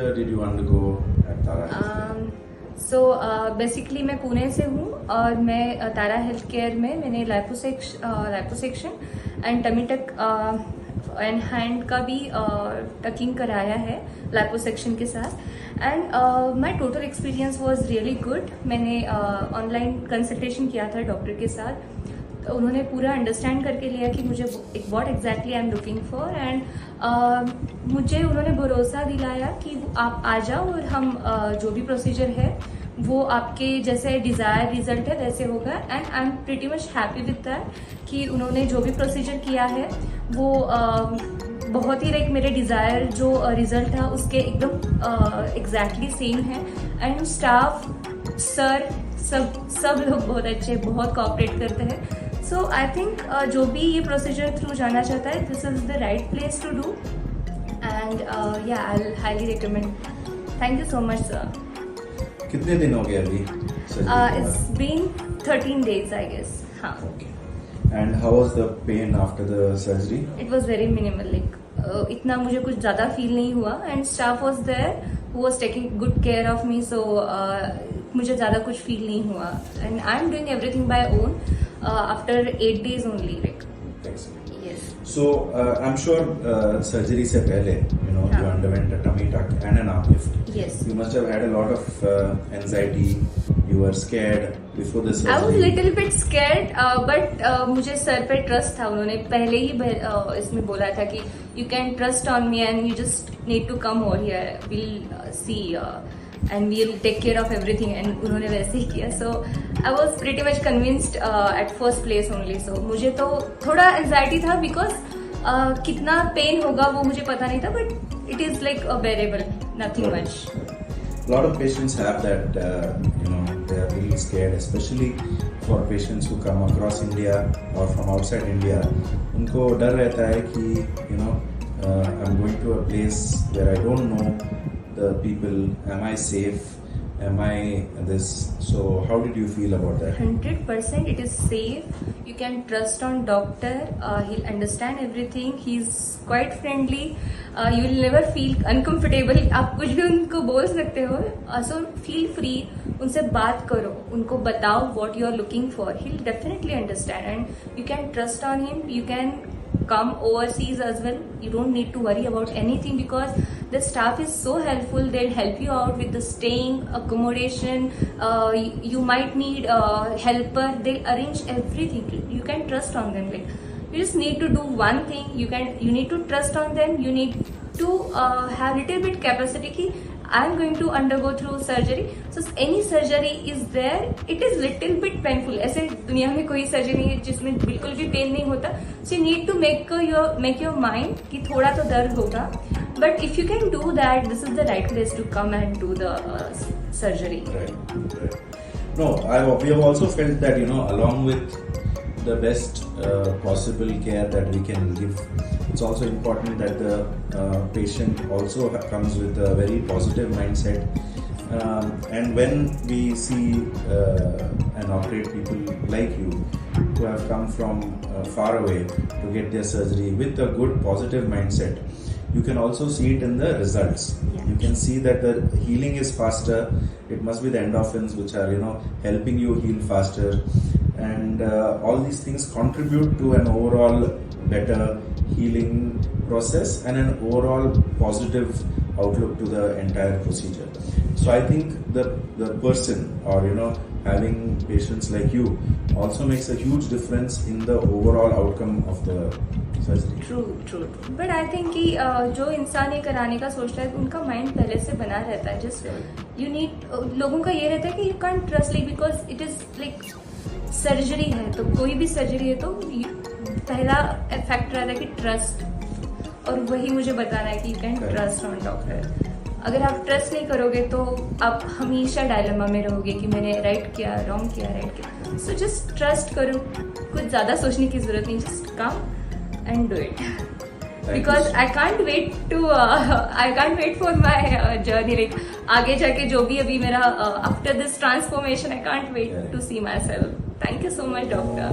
procedure did you undergo at Tara Healthcare? So basically मैं पुणे से हूँ और मैं तारा हेल्थ केयर में मैंने liposuction and tummy tuck and hand का भी टकिंग कराया है लाइपोसेक्शन के साथ and my total experience was really good. मैंने ऑनलाइन कंसल्टेशन किया था डॉक्टर के साथ. तो उन्होंने पूरा अंडरस्टैंड करके लिया कि मुझे what exactly I am looking for and मुझे उन्होंने भरोसा दिलाया कि आप आ जाओ और हम जो भी प्रोसीजर है वो आपके जैसे डिजायर रिजल्ट है वैसे होगा and I am pretty much happy with that कि उन्होंने जो भी प्रोसीजर किया है वो बहुत ही लाइक मेरे डिजायर जो रिजल्ट था उसके एकदम एग्जैक्टली सेम है एंड स्टाफ सर सब लोग बहुत अच्छे बहुत कोऑपरेट करते हैं. सो आई थिंक जो भी ये प्रोसीजर थ्रू जाना चाहता है this is the right place to do and yeah I highly recommend. Thank you so much sir. कितने दिन हो गए अभी? It's been 13 days I guess. हाँ. And how was the pain after the surgery? It was very minimal. Like इतना मुझे कुछ ज्यादा फील नहीं हुआ and staff was there who was taking good care of me. So मुझे ज्यादा कुछ फील नहीं हुआ and I am doing everything by own after 8 days only. Like yes. So I'm sure surgery से पहले you underwent a tummy tuck and an arm lift. Yes. You must have had a lot of anxiety. You were scared before the surgery. I was little bit scared, but मुझे sir पे trust था. उन्होंने पहले ही इसमें बोला था कि you can trust on me and you just need to come over here. We'll see and we'll take care of everything. And उन्होंने वैसे ही किया. So I was pretty much convinced at first place only. So मुझे तो थोड़ा anxiety था because कितना pen होगा वो मुझे पता नहीं था, but it is like bearable, nothing much. A lot of patients have that, they are really scared, especially for patients who come across India or from outside India. उनको डर रहता है कि I'm going to a place where I don't know the people. Am I safe? Am I this? So how did you feel about that? 100% it is safe. You can trust on doctor. He'll understand everything. He's quite friendly. You will never feel uncomfortable. आप कुछ भी उनको बोल सकते हो. So feel free. उनसे बात करो. उनको बताओ what you are looking for. He'll definitely understand and you can trust on him. You can come overseas as well. You don't need to worry about anything because the staff is so helpful. They'll help you out with the staying, accommodation. You might need a helper. They'll arrange everything. You can trust on them. Like you just need to do one thing. You need to trust on them. You need to have little bit capacity ki I'm going to undergo through surgery. So any surgery is there. It is little bit painful. ऐसे दुनिया में कोई surgery नहीं है जिसमें बिल्कुल भी pen नहीं होता. So you need to make your mind कि थोड़ा तो दर्द होगा. But if you can do that, this is the right place to come and do the surgery. Right. No, we have also felt that along with the best possible care that we can give, it's also important that the patient also comes with a very positive mindset. And when we see and operate people like you who have come from far away to get their surgery with a good positive mindset, you can also see it in the results. Yeah. You can see that the healing is faster. It must be the endorphins which are helping you heal faster, and all these things contribute to an overall better healing process and an overall positive outlook to the entire procedure. So I think the person or having patients like you also makes a huge difference in the overall outcome of the surgery. True. But I think कि जो इंसान ये कराने का सोचता है उनका mind पहले से बना रहता है. जस्ट यू नीड लोगों का ये रहता है कि you can't trust like because it is like surgery है. तो कोई भी सर्जरी है तो पहला फैक्टर आता है कि ट्रस्ट, और वही मुझे बताना है कि you can trust on doctor. अगर आप ट्रस्ट नहीं करोगे तो आप हमेशा डायलेमा में रहोगे कि मैंने राइट किया रॉन्ग किया. सो जस्ट ट्रस्ट करो. कुछ ज़्यादा सोचने की जरूरत नहीं. Just come and do it because I can't wait for my journey. Like आगे जाके जो भी अभी मेरा after this transformation, I can't wait to see myself. Thank you so much, doctor.